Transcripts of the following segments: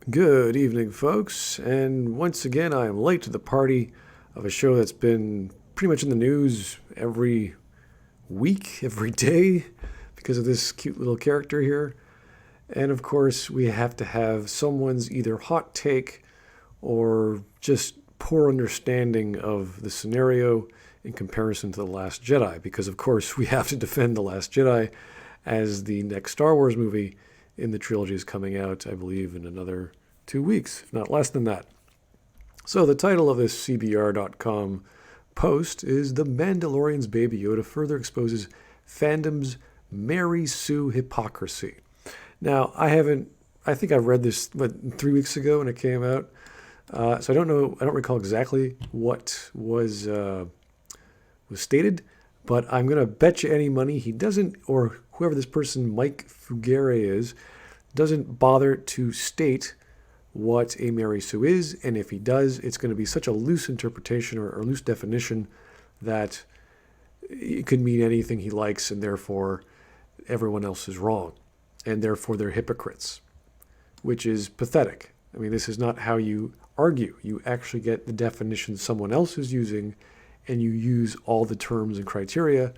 Good evening, folks, and once again, I am late to the party of a show that's been pretty much in the news every week, every day, because of this cute little character here. And of course, we have to have someone's either hot take or just poor understanding of the scenario in comparison to The Last Jedi, because of course, we have to defend The Last Jedi as the next Star Wars movie in the trilogy is coming out, I believe, in another 2 weeks, if not less than that. So the title of this CBR.com post is The Mandalorian's Baby Yoda Further Exposes Fandom's Mary Sue Hypocrisy. Now, I think I read this 3 weeks ago when it came out. So I don't recall exactly what was stated, but I'm going to bet you any money he doesn't, or whoever this person, Mike Fugere, is, doesn't bother to state what a Mary Sue is, and if he does, it's going to be such a loose interpretation or loose definition that it could mean anything he likes, and therefore everyone else is wrong, and therefore they're hypocrites, which is pathetic. I mean, this is not how you argue. You actually get the definition someone else is using, and you use all the terms and criteria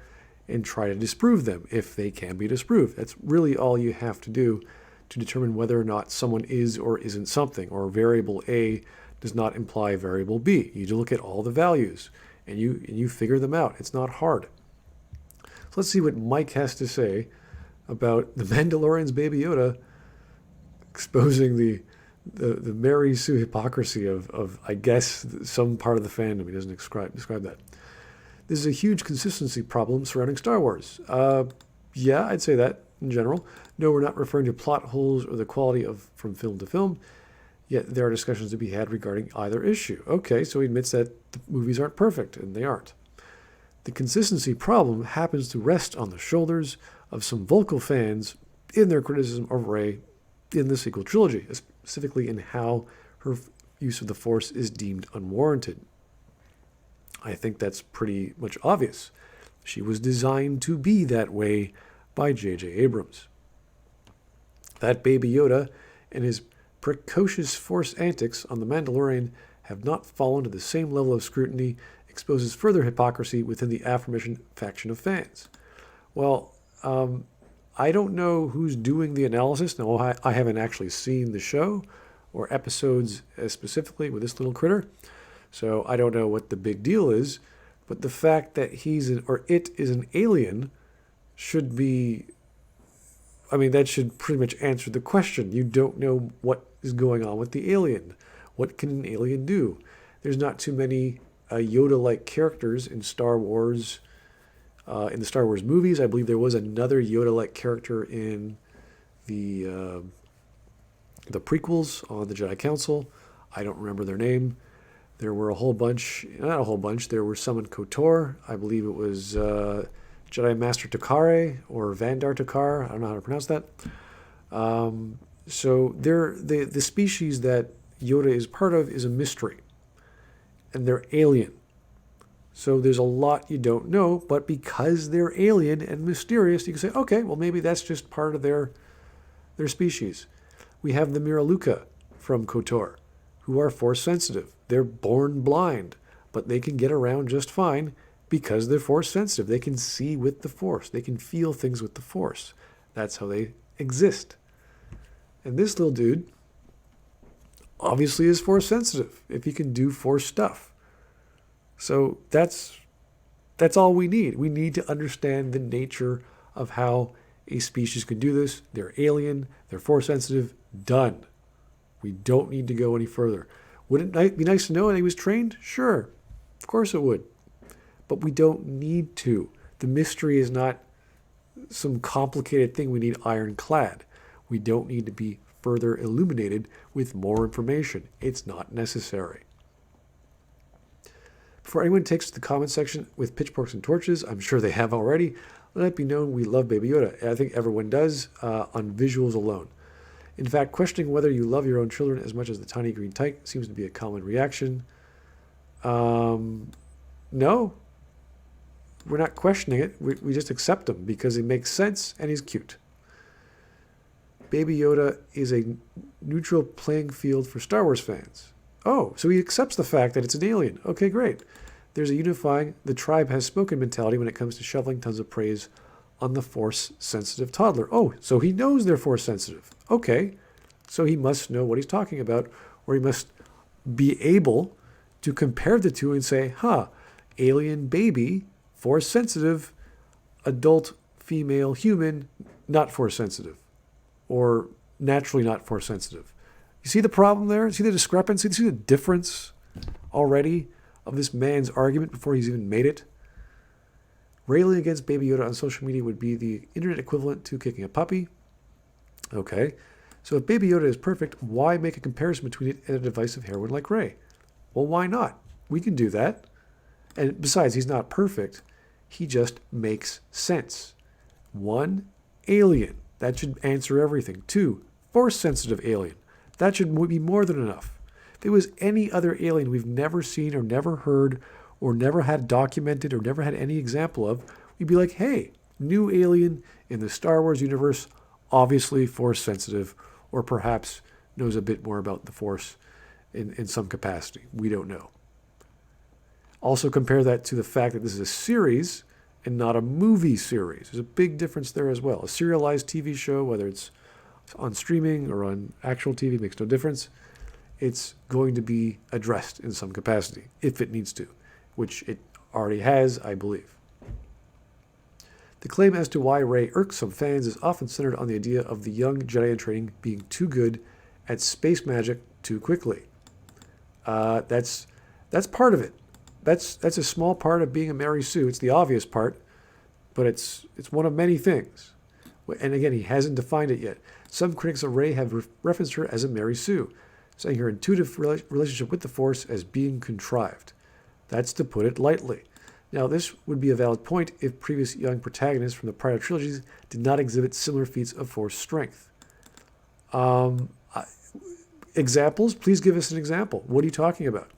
and try to disprove them if they can be disproved. That's really all you have to do to determine whether or not someone is or isn't something, or variable A does not imply variable B. You look at all the values and you figure them out. It's not hard. So let's see what Mike has to say about the Mandalorian's Baby Yoda exposing the Mary Sue hypocrisy of I guess some part of the fandom. He doesn't describe that. This is a huge consistency problem surrounding Star Wars. Yeah, I'd say that in general. No, we're not referring to plot holes or the quality from film to film, yet there are discussions to be had regarding either issue. Okay, so he admits that the movies aren't perfect, and they aren't. The consistency problem happens to rest on the shoulders of some vocal fans in their criticism of Rey in the sequel trilogy, specifically in how her use of the Force is deemed unwarranted. I think that's pretty much obvious. She was designed to be that way by J.J. Abrams. That Baby Yoda and his precocious Force antics on The Mandalorian have not fallen to the same level of scrutiny, exposes further hypocrisy within the aforementioned faction of fans. Well, I don't know who's doing the analysis. Now, I haven't actually seen the show or episodes specifically with this little critter, so I don't know what the big deal is, but the fact that it is an alien should be, that should pretty much answer the question. You don't know what is going on with the alien. What can an alien do? There's not too many Yoda-like characters in Star Wars. In the Star Wars movies, I believe there was another Yoda-like character in the prequels on the Jedi Council. I don't remember their name. There were not a whole bunch. There were some in KOTOR. I believe it was Jedi Master Takare or Vandar Takar. I don't know how to pronounce that. So the species that Yoda is part of is a mystery, and they're alien. So there's a lot you don't know, but because they're alien and mysterious, you can say, okay, well maybe that's just part of their species. We have the Miraluka from KOTOR, who are Force sensitive. They're born blind, but they can get around just fine because they're Force sensitive. They can see with the Force. They can feel things with the Force. That's how they exist. And this little dude obviously is Force sensitive if he can do Force stuff. So that's all we need. We need to understand the nature of how a species can do this. They're alien. They're Force sensitive. Done. We don't need to go any further. Would it be nice to know that he was trained? Sure. Of course it would. But we don't need to. The mystery is not some complicated thing we need ironclad. We don't need to be further illuminated with more information. It's not necessary. Before anyone takes to the comment section with pitchforks and torches, I'm sure they have already, let it be known we love Baby Yoda. I think everyone does on visuals alone. In fact, questioning whether you love your own children as much as the tiny green tyke seems to be a common reaction. No, we're not questioning it. We just accept him because it makes sense and he's cute. Baby Yoda is a neutral playing field for Star Wars fans. Oh, so he accepts the fact that it's an alien. Okay, great. There's a unifying, the tribe has spoken mentality when it comes to shoveling tons of praise on the Force-sensitive toddler. Oh, so he knows they're Force-sensitive. Okay, so he must know what he's talking about, or he must be able to compare the two and say, alien baby, Force-sensitive, adult female human, not Force-sensitive, or naturally not Force-sensitive. You see the problem there? See the discrepancy? See the difference already of this man's argument before he's even made it? Railing against Baby Yoda on social media would be the internet equivalent to kicking a puppy. Okay, so if Baby Yoda is perfect, why make a comparison between it and a divisive heroine like Rey? Well, why not? We can do that. And besides, he's not perfect. He just makes sense. 1, alien. That should answer everything. 2, Force-sensitive alien. That should be more than enough. If it was any other alien we've never seen or never heard or never had documented or never had any example of, we'd be like, hey, new alien in the Star Wars universe, obviously Force-sensitive, or perhaps knows a bit more about the Force in some capacity. We don't know. Also compare that to the fact that this is a series and not a movie series. There's a big difference there as well. A serialized TV show, whether it's on streaming or on actual TV, makes no difference. It's going to be addressed in some capacity, if it needs to, which it already has, I believe. The claim as to why Rey irks some fans is often centered on the idea of the young Jedi in training being too good at space magic too quickly. That's part of it. That's a small part of being a Mary Sue. It's the obvious part, but it's one of many things. And again, he hasn't defined it yet. Some critics of Rey have referenced her as a Mary Sue, saying her intuitive relationship with the Force as being contrived. That's to put it lightly. Now, this would be a valid point if previous young protagonists from the prior trilogies did not exhibit similar feats of Force strength. Examples? Please give us an example. What are you talking about?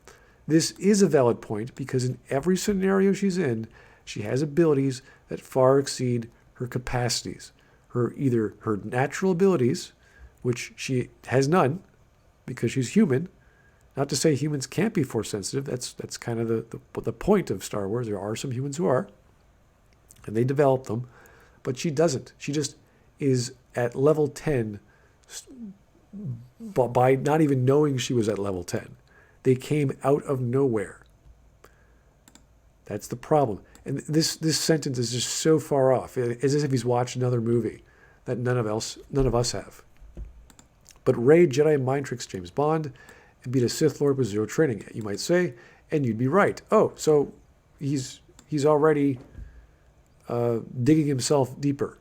This is a valid point because in every scenario she's in, she has abilities that far exceed her capacities. Either her natural abilities, which she has none because she's human. Not to say humans can't be Force sensitive. That's kind of the point of Star Wars. There are some humans who are, and they develop them, but she doesn't. She just is at level 10 by not even knowing she was at level 10. They came out of nowhere. That's the problem. And this sentence is just so far off. It's as if he's watched another movie that none of us have. But Rey Jedi mind tricks James Bond and beat a Sith Lord with zero training, you might say, and you'd be right. Oh, so he's already digging himself deeper.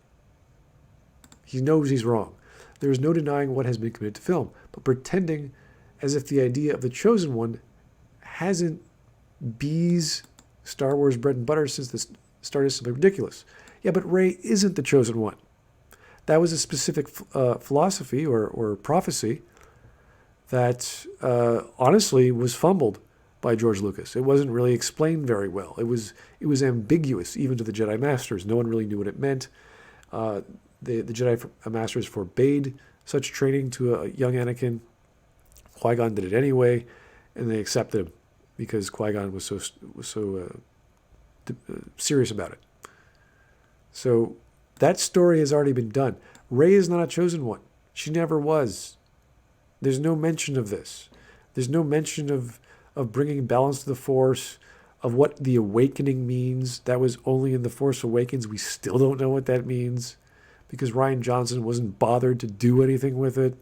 He knows he's wrong. There is no denying what has been committed to film, but pretending as if the idea of the chosen one hasn't B's Star Wars bread and butter since the start is simply ridiculous. Yeah, but Rey isn't the chosen one. That was a specific philosophy or prophecy that honestly was fumbled by George Lucas. It wasn't really explained very well. It was ambiguous even to the Jedi Masters. No one really knew what it meant. The Jedi Masters forbade such training to a young Anakin. Qui-Gon did it anyway, and they accepted him because Qui-Gon was so serious about it. So that story has already been done. Rey is not a chosen one. She never was. There's no mention of this. There's no mention of bringing balance to the Force, of what the awakening means. That was only in The Force Awakens. We still don't know what that means because Rian Johnson wasn't bothered to do anything with it.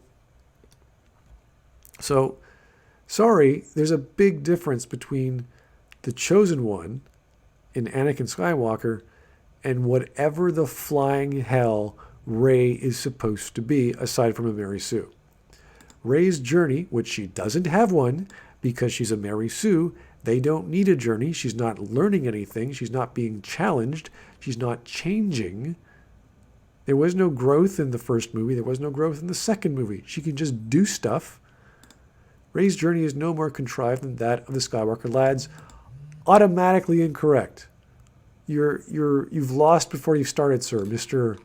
So, sorry, there's a big difference between the chosen one in Anakin Skywalker and whatever the flying hell Rey is supposed to be, aside from a Mary Sue. Rey's journey, which she doesn't have one because she's a Mary Sue, they don't need a journey. She's not learning anything. She's not being challenged. She's not changing. There was no growth in the first movie. There was no growth in the second movie. She can just do stuff. Rey's journey is no more contrived than that of the Skywalker lads. Automatically incorrect. You've lost before you've started, sir, Mr.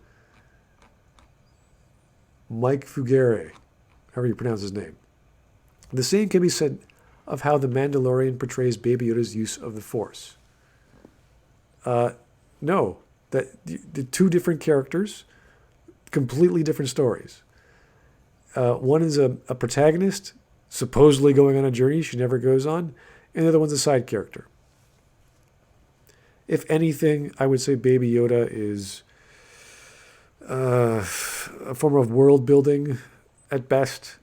Mike Fugere, however you pronounce his name. The same can be said of how the Mandalorian portrays Baby Yoda's use of the Force. No, that the two different characters, completely different stories. One is a protagonist, supposedly going on a journey she never goes on, and the other one's a side character. If anything, I would say Baby Yoda is a form of world building at best.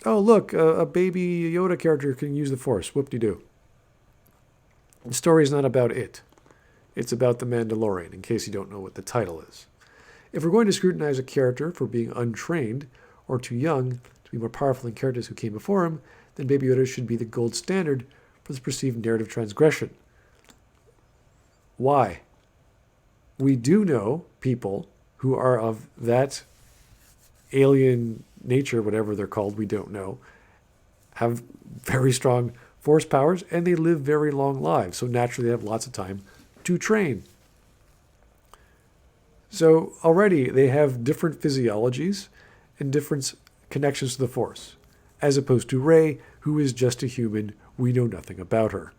Oh, look, a Baby Yoda character can use the Force. Whoop-de-doo. The story is not about it. It's about the Mandalorian, in case you don't know what the title is. If we're going to scrutinize a character for being untrained or too young to be more powerful than characters who came before him, then Baby Yoda should be the gold standard for this perceived narrative transgression. Why? We do know people who are of that alien nature, whatever they're called, we don't know, have very strong force powers, and they live very long lives. So naturally, they have lots of time to train. So already, they have different physiologies and different connections to the Force, as opposed to Rey, who is just a human. We know nothing about her.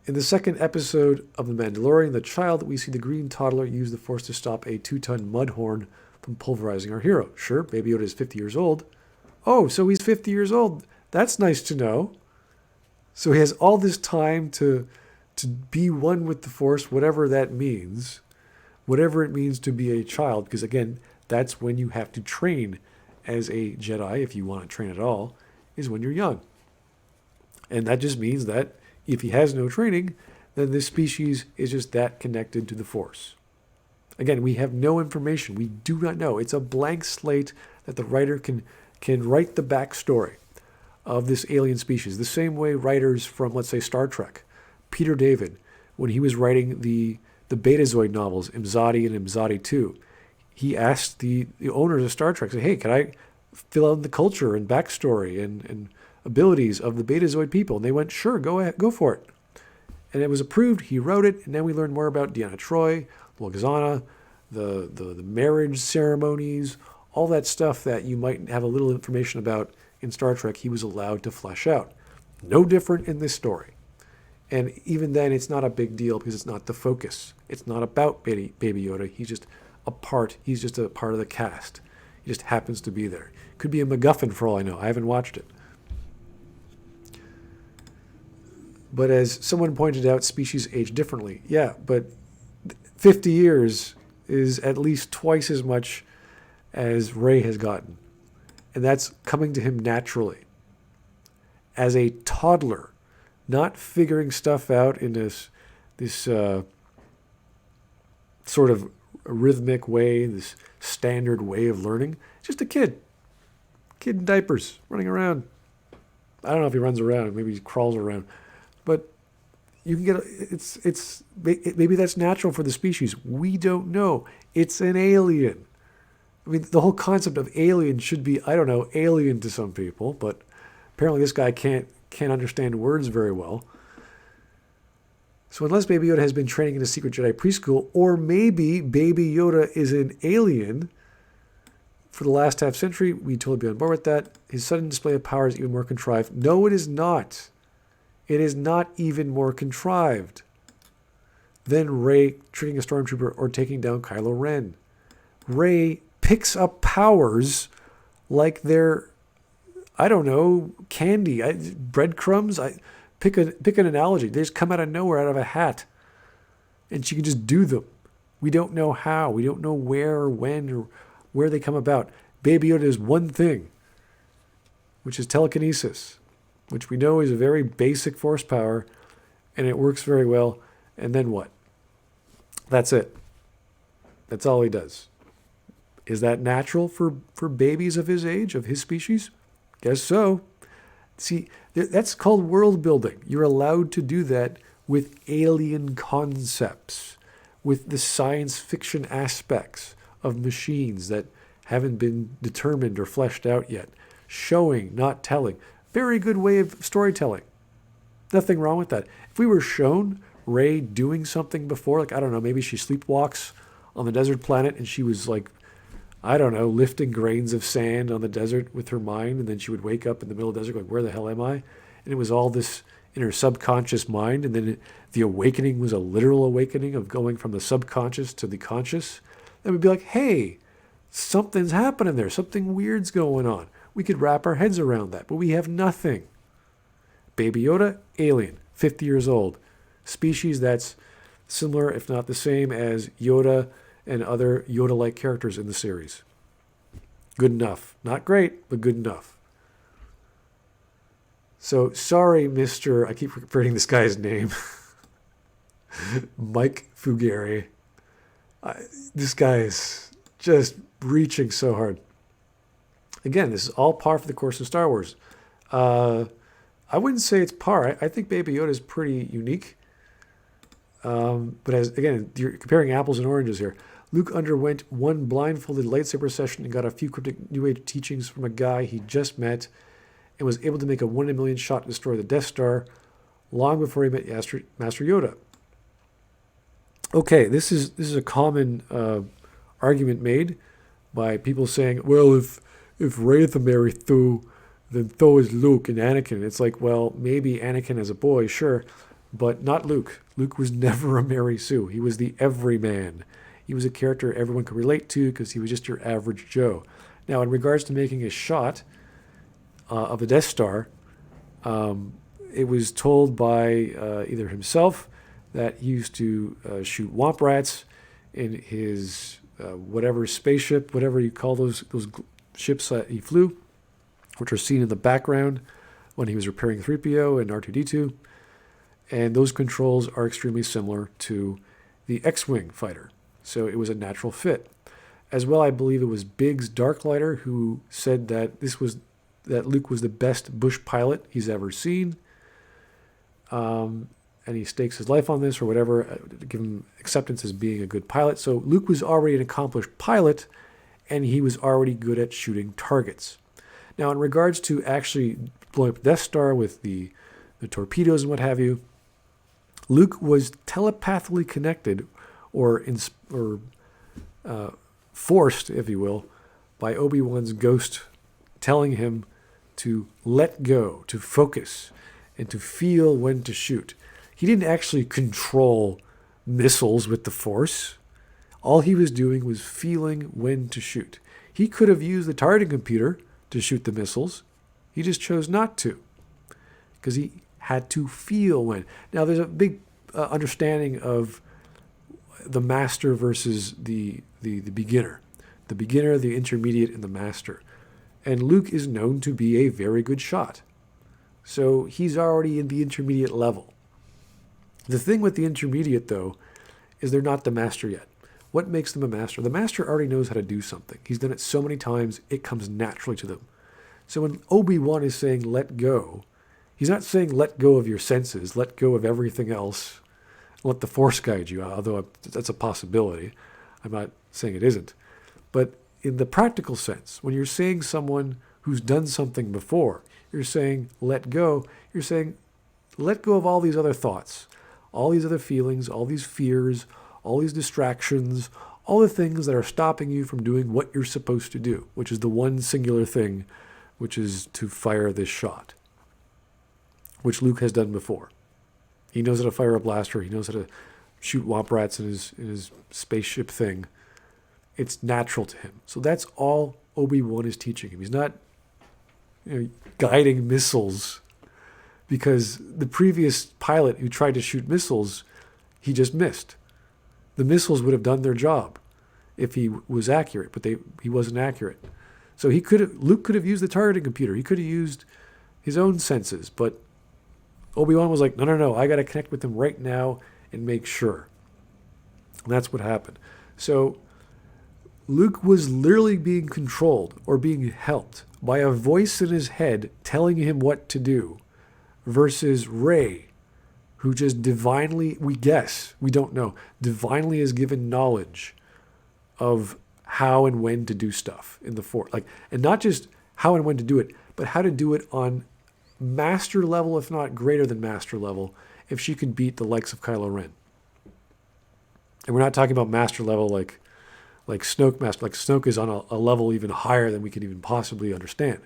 In the second episode of The Mandalorian, The Child, we see the green toddler use the Force to stop a 2-ton mudhorn from pulverizing our hero. Sure, Baby Yoda is 50 years old. Oh, so he's 50 years old. That's nice to know. So he has all this time to be one with the Force, whatever that means. Whatever it means to be a child, because again, that's when you have to train as a Jedi, if you want to train at all, is when you're young. And that just means that if he has no training, then this species is just that connected to the Force. Again, we have no information. We do not know. It's a blank slate that the writer can write the backstory of this alien species. The same way writers from, let's say, Star Trek, Peter David, when he was writing the Betazoid novels, Imzadi and Imzadi 2, he asked the owners of Star Trek, say, hey, can I fill out the culture and backstory and abilities of the Betazoid people? And they went, sure, go ahead, go for it. And it was approved. He wrote it, and then we learned more about Deanna Troi, Logazana, the marriage ceremonies, all that stuff that you might have a little information about in Star Trek. He was allowed to flesh out. No different in this story. And even then, it's not a big deal because it's not the focus. It's not about Baby Yoda. He's just a part. He's just a part of the cast. He just happens to be there. Could be a MacGuffin for all I know. I haven't watched it. But as someone pointed out, species age differently. Yeah, but 50 years is at least twice as much as Rey has gotten. And that's coming to him naturally. As a toddler, not figuring stuff out in this sort of rhythmic way, this standard way of learning. Just a kid in diapers, running around. I don't know if he runs around, maybe he crawls around, but you can get maybe that's natural for the species. We don't know. It's an alien. I mean, the whole concept of alien should be, I don't know, alien to some people, but apparently this guy can't understand words very well. So unless Baby Yoda has been training in a secret Jedi preschool, or maybe Baby Yoda is an alien for the last half century, we totally be on board with that. His sudden display of power is even more contrived. No, it is not. It is not even more contrived than Rey tricking a stormtrooper or taking down Kylo Ren. Rey picks up powers like they're, I don't know, candy, breadcrumbs. Pick an analogy. They just come out of nowhere, out of a hat, and she can just do them. We don't know how. We don't know where or when or where they come about. Baby Yoda is one thing, which is telekinesis, which we know is a very basic force power, and it works very well. And then what? That's it. That's all he does. Is that natural for babies of his age, of his species? Guess so. See, that's called world building. You're allowed to do that with alien concepts, with the science fiction aspects of machines that haven't been determined or fleshed out yet. Showing, not telling. Very good way of storytelling. Nothing wrong with that. If we were shown Rey doing something before, like, I don't know, maybe she sleepwalks on the desert planet, and she was like, I don't know, lifting grains of sand on the desert with her mind, and then she would wake up in the middle of the desert going, where the hell am I? And it was all this in her subconscious mind, and then the awakening was a literal awakening of going from the subconscious to the conscious. That would be like, hey, something's happening there. Something weird's going on. We could wrap our heads around that, but we have nothing. Baby Yoda, alien, 50 years old. Species that's similar, if not the same, as Yoda and other Yoda-like characters in the series. Good enough. Not great, but good enough. So, sorry, I keep forgetting this guy's name. Mike Fugere. This guy is just reaching so hard. Again, this is all par for the course of Star Wars. I wouldn't say it's par. I think Baby Yoda is pretty unique. But again, you're comparing apples and oranges here. Luke underwent one blindfolded lightsaber session and got a few cryptic New Age teachings from a guy he just met and was able to make a 1 in a million shot to destroy the Death Star long before he met Master Yoda. Okay, this is a common argument made by people saying, well, if Rey's the Mary Sue, then so is Luke and Anakin. It's like, well, maybe Anakin as a boy, sure, but not Luke. Luke was never a Mary Sue. He was the everyman. He was a character everyone could relate to because he was just your average Joe. Now, in regards to making a shot of the Death Star, it was told by either himself that he used to shoot womp rats in his whatever spaceship, whatever you call those ships that he flew, which are seen in the background when he was repairing 3PO and R2-D2. And those controls are extremely similar to the X-Wing fighter. So it was a natural fit. As well, I believe it was Biggs Darklighter who said that Luke was the best bush pilot he's ever seen. And he stakes his life on this or whatever, to give him acceptance as being a good pilot. So Luke was already an accomplished pilot, and he was already good at shooting targets. Now, in regards to actually blowing up Death Star with the torpedoes and what have you, Luke was telepathically connected or forced, if you will, by Obi-Wan's ghost telling him to let go, to focus, and to feel when to shoot. He didn't actually control missiles with the Force. All he was doing was feeling when to shoot. He could have used the targeting computer to shoot the missiles. He just chose not to because he had to feel when. Now, there's a big understanding of the master versus the beginner. The beginner, the intermediate, and the master. And Luke is known to be a very good shot. So he's already in the intermediate level. The thing with the intermediate, though, is they're not the master yet. What makes them a master? The master already knows how to do something. He's done it so many times, it comes naturally to them. So when Obi-Wan is saying, let go, he's not saying let go of your senses, let go of everything else, let the Force guide you, although that's a possibility. I'm not saying it isn't. But in the practical sense, when you're saying someone who's done something before, you're saying let go, you're saying let go of all these other thoughts, all these other feelings, all these fears, all these distractions, all the things that are stopping you from doing what you're supposed to do, which is the one singular thing, which is to fire this shot, which Luke has done before. He knows how to fire a blaster. He knows how to shoot womp rats in his spaceship thing. It's natural to him. So that's all Obi-Wan is teaching him. He's not guiding missiles, because the previous pilot who tried to shoot missiles, he just missed. The missiles would have done their job if he was accurate, but he wasn't accurate. So Luke could have used the targeting computer. He could have used his own senses, but Obi-Wan was like, no, I got to connect with him right now and make sure. And that's what happened. So Luke was literally being controlled or being helped by a voice in his head telling him what to do, versus Rey, who just divinely, we guess, we don't know, divinely is given knowledge of how and when to do stuff in the Force. And not just how and when to do it, but how to do it on master level, if not greater than master level, if she can beat the likes of Kylo Ren. And we're not talking about master level like like Snoke master. Like Snoke is on a level even higher than we can even possibly understand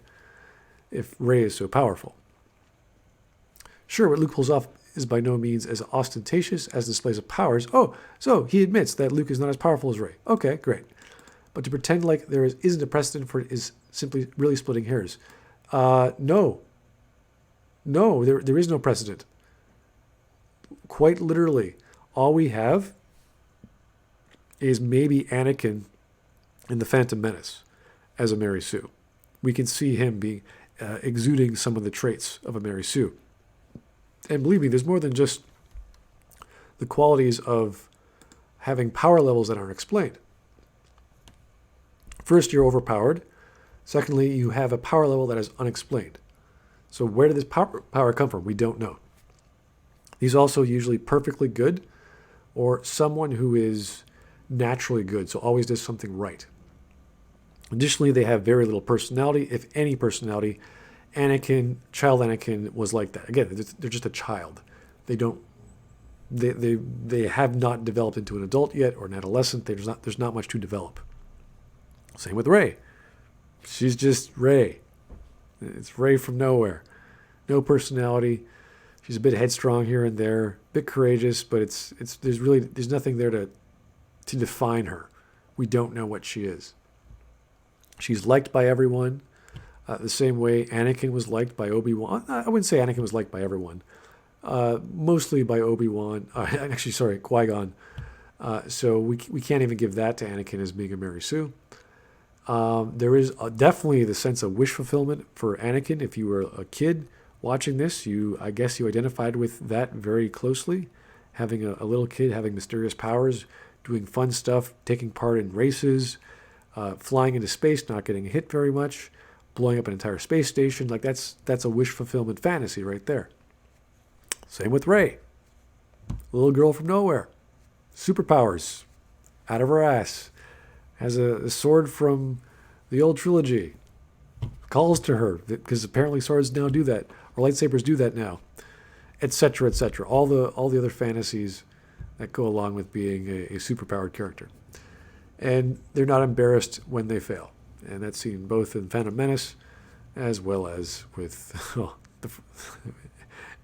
if Rey is so powerful. Sure, what Luke pulls off is by no means as ostentatious as displays of powers. Oh, so he admits that Luke is not as powerful as Rey. Okay, great. But to pretend like there isn't a precedent for it is simply really splitting hairs. No. No, there is no precedent. Quite literally, all we have is maybe Anakin in The Phantom Menace as a Mary Sue. We can see him being exuding some of the traits of a Mary Sue. And believe me, there's more than just the qualities of having power levels that aren't explained. First, you're overpowered. Secondly, you have a power level that is unexplained. So where did this power come from? We don't know. He's also usually perfectly good or someone who is naturally good, so always does something right. Additionally, they have very little personality, if any personality. Child Anakin was like that. Again, they're just a child. They have not developed into an adult yet or an adolescent. There's not much to develop. Same with Rey. She's just Rey. It's Rey from nowhere. No personality. She's a bit headstrong here and there, a bit courageous, but there's nothing there to define her. We don't know what she is. She's liked by everyone, the same way Anakin was liked by Obi-Wan. I wouldn't say Anakin was liked by everyone. Mostly by Obi-Wan. Actually, sorry, Qui-Gon. So we can't even give that to Anakin as being a Mary Sue. There is definitely the sense of wish fulfillment for Anakin. If you were a kid watching this, I guess you identified with that very closely. Having a little kid having mysterious powers, doing fun stuff, taking part in races, flying into space, not getting hit very much, blowing up an entire space station. Like that's a wish fulfillment fantasy right there. Same with Rey. Little girl from nowhere. Superpowers. Out of her ass. Has a sword from the old trilogy. Calls to her, because apparently swords now do that, or lightsabers do that now, etc., etc. All the other fantasies that go along with being a superpowered character. And they're not embarrassed when they fail. And that's seen both in Phantom Menace as well as with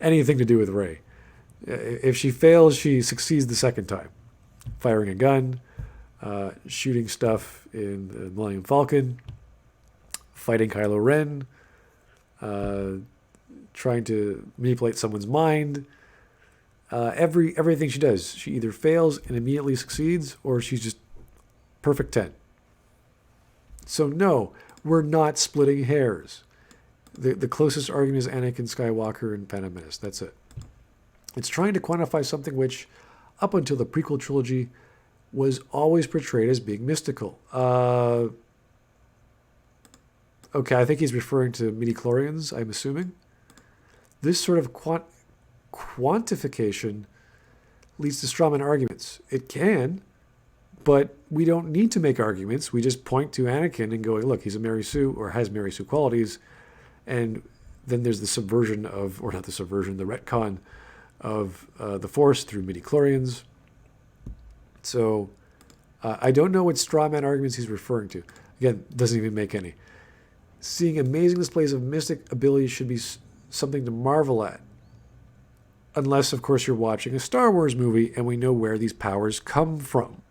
anything to do with Rey. If she fails, she succeeds the second time. Firing a gun, shooting stuff in the Millennium Falcon, fighting Kylo Ren, trying to manipulate someone's mind. Everything she does, she either fails and immediately succeeds, or she's just perfect 10. So no, we're not splitting hairs. The closest argument is Anakin Skywalker and Phantom Menace. That's it. It's trying to quantify something which, up until the prequel trilogy, was always portrayed as being mystical. Okay, I think he's referring to midichlorians, I'm assuming. This sort of quantification leads to strawman arguments. It can, but we don't need to make arguments. We just point to Anakin and go, look, he's a Mary Sue or has Mary Sue qualities. And then there's the subversion of, or not the subversion, the retcon of the Force through midichlorians. So I don't know what straw man arguments he's referring to. Again, doesn't even make any. Seeing amazing displays of mystic abilities should be something to marvel at. Unless, of course, you're watching a Star Wars movie and we know where these powers come from.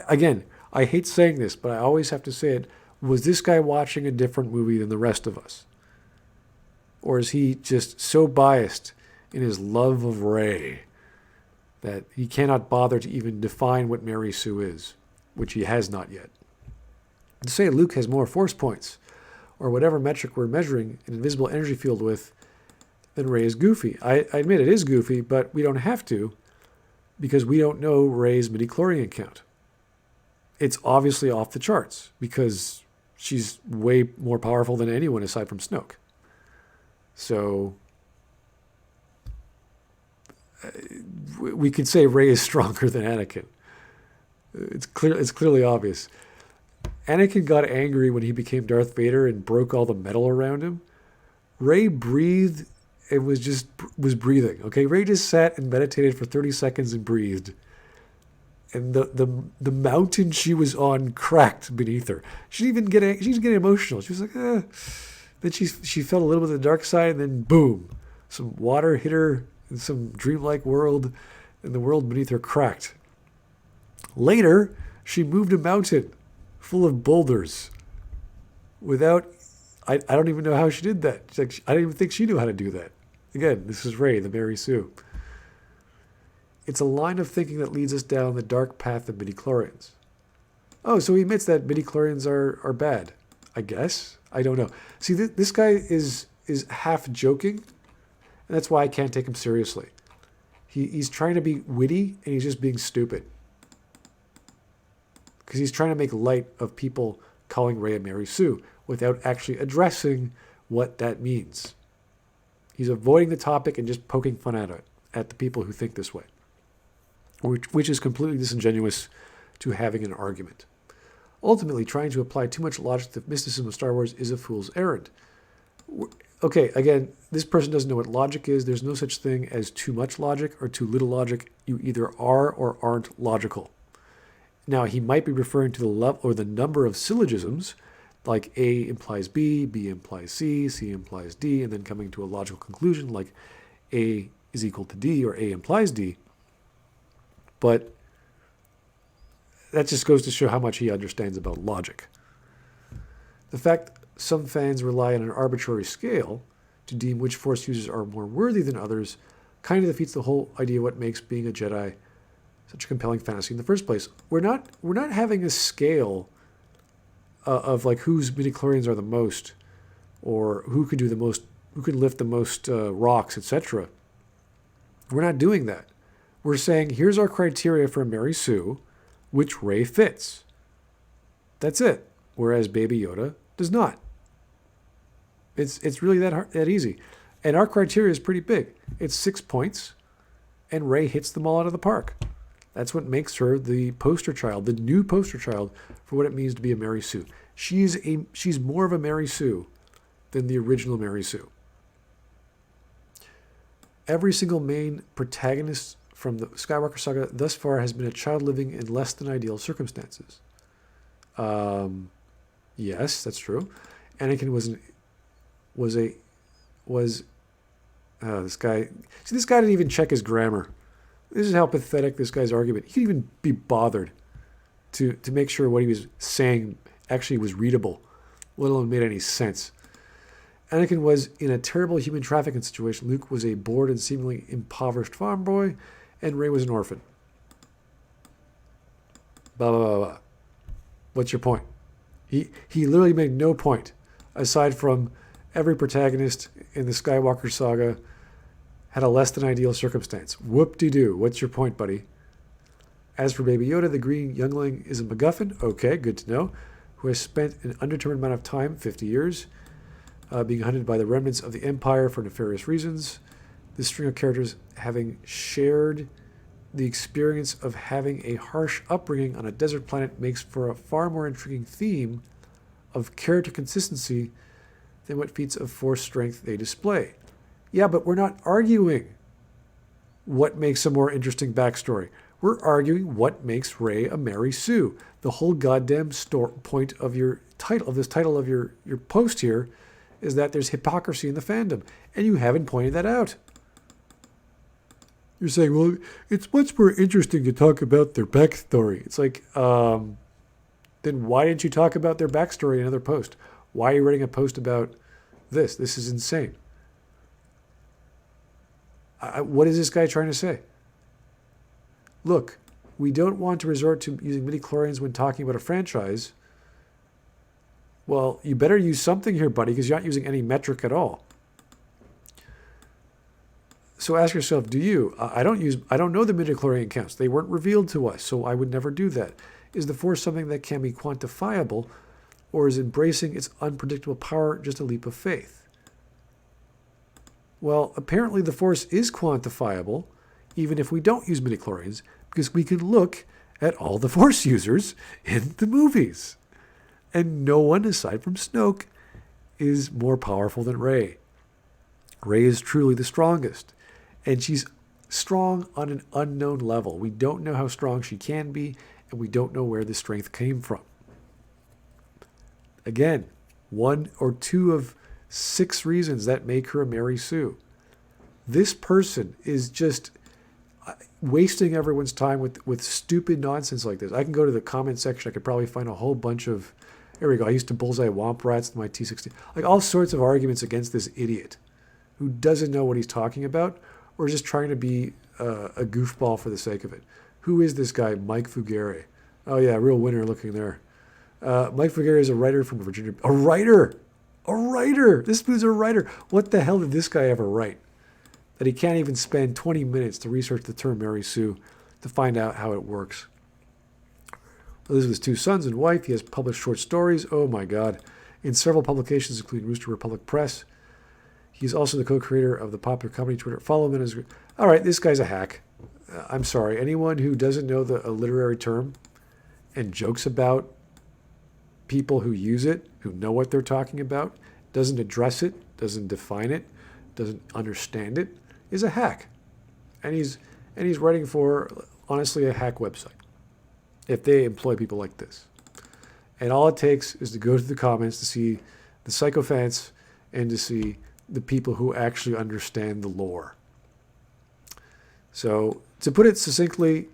Again, I hate saying this, but I always have to say it. Was this guy watching a different movie than the rest of us? Or is he just so biased in his love of Rey that he cannot bother to even define what Mary Sue is, which he has not yet? To say Luke has more force points, or whatever metric we're measuring an invisible energy field with, then Rey is goofy. I admit it is goofy, but we don't have to, because we don't know Rey's midichlorian count. It's obviously off the charts, because she's way more powerful than anyone aside from Snoke. So we could say Rey is stronger than Anakin. It's clearly obvious. Anakin got angry when he became Darth Vader and broke all the metal around him. Rey breathed and was breathing. Okay, Rey just sat and meditated for 30 seconds and breathed. and the mountain she was on cracked beneath her. She didn't get emotional. She was like, eh. Then she felt a little bit of the dark side, and then boom, some water hit her in some dreamlike world, and the world beneath her cracked. Later, she moved a mountain full of boulders without. I don't even know how she did that. I didn't even think she knew how to do that. Again, this is Rey, the Mary Sue. It's a line of thinking that leads us down the dark path of midichlorians. Oh, so he admits that midichlorians are bad. I guess. I don't know. See, this guy is half joking, and that's why I can't take him seriously. He's trying to be witty, and he's just being stupid. Because he's trying to make light of people calling Rey a Mary Sue without actually addressing what that means. He's avoiding the topic and just poking fun at the people who think this way, which is completely disingenuous to having an argument. Ultimately, trying to apply too much logic to the mysticism of Star Wars is a fool's errand. Okay, again, this person doesn't know what logic is. There's no such thing as too much logic or too little logic. You either are or aren't logical. Now, he might be referring to the level or the number of syllogisms, like A implies B, B implies C, C implies D, and then coming to a logical conclusion like A is equal to D or A implies D. But that just goes to show how much he understands about logic. The fact some fans rely on an arbitrary scale to deem which Force users are more worthy than others kind of defeats the whole idea of what makes being a Jedi such a compelling fantasy in the first place. We're not having a scale of like whose midichlorians are the most, or who could do the most, who can lift the most rocks, etc. We're not doing that. We're saying here's our criteria for Mary Sue, which Rey fits. That's it. Whereas Baby Yoda does not. It's really that easy. And our criteria is pretty big. It's 6 points, and Rey hits them all out of the park. That's what makes her the poster child, the new poster child for what it means to be a Mary Sue. She's more of a Mary Sue than the original Mary Sue. Every single main protagonist from the Skywalker saga thus far has been a child living in less than ideal circumstances. Yes, that's true. Anakin this guy. See, this guy didn't even check his grammar. This is how pathetic this guy's argument. He couldn't even be bothered to make sure what he was saying actually was readable, let alone made any sense. Anakin was in a terrible human trafficking situation. Luke was a bored and seemingly impoverished farm boy, and Rey was an orphan. Blah, blah, blah, blah. What's your point? He literally made no point, aside from every protagonist in the Skywalker saga had a less than ideal circumstance. Whoop-de-doo. What's your point, buddy? As for Baby Yoda, the green youngling is a MacGuffin. Okay, good to know. Who has spent an undetermined amount of time, 50 years, being hunted by the remnants of the Empire for nefarious reasons. This string of characters having shared the experience of having a harsh upbringing on a desert planet makes for a far more intriguing theme of character consistency than what feats of force strength they display. Yeah, but we're not arguing what makes a more interesting backstory. We're arguing what makes Rey a Mary Sue. The whole goddamn point of your title, of this title of your post here, is that there's hypocrisy in the fandom, and you haven't pointed that out. You're saying, well, it's much more interesting to talk about their backstory. It's like, then why didn't you talk about their backstory in another post? Why are you writing a post about this? This is insane. What is this guy trying to say? Look, we don't want to resort to using midichlorians when talking about a franchise. Well, you better use something here, buddy, because you're not using any metric at all. So ask yourself, do you? I don't know the midichlorian counts. They weren't revealed to us, so I would never do that. Is the Force something that can be quantifiable, or is embracing its unpredictable power just a leap of faith? Well, apparently the Force is quantifiable, even if we don't use midichlorians, because we can look at all the Force users in the movies. And no one, aside from Snoke, is more powerful than Rey. Rey is truly the strongest. And she's strong on an unknown level. We don't know how strong she can be, and we don't know where the strength came from. Again, 1 or 2 of 6 reasons that make her a Mary Sue. This person is just wasting everyone's time with stupid nonsense like this. I can go to the comment section. I could probably find a whole bunch of, there we go. I used to bullseye womp rats in my T60. Like all sorts of arguments against this idiot who doesn't know what he's talking about or is just trying to be a goofball for the sake of it. Who is this guy, Mike Fugere? Oh yeah, real winner looking there. Mike Fugere is a writer from Virginia. A writer! A writer! This dude's a writer. What the hell did this guy ever write? That he can't even spend 20 minutes to research the term Mary Sue to find out how it works. He lives with his 2 sons and wife. He has published short stories. Oh my God. In several publications, including Rooster Republic Press. He's also the co-creator of the popular company Twitter. Follow him in his group. All right, this guy's a hack. I'm sorry. Anyone who doesn't know a literary term and jokes about people who use it, who know what they're talking about, doesn't address it, doesn't define it, doesn't understand it, is a hack. And he's writing for, honestly, a hack website if they employ people like this. And all it takes is to go to the comments to see the sycophants and to see the people who actually understand the lore. So, to put it succinctly,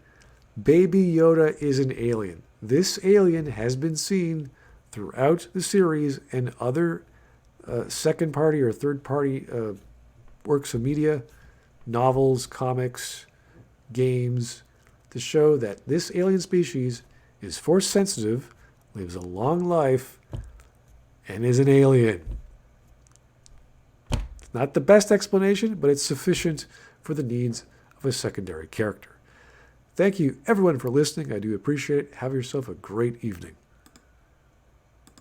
Baby Yoda is an alien. This alien has been seen throughout the series and other second-party or third-party works of media, novels, comics, games, to show that this alien species is force sensitive, lives a long life, and is an alien. It's not the best explanation, but it's sufficient for the needs of a secondary character. Thank you, everyone, for listening. I do appreciate it. Have yourself a great evening.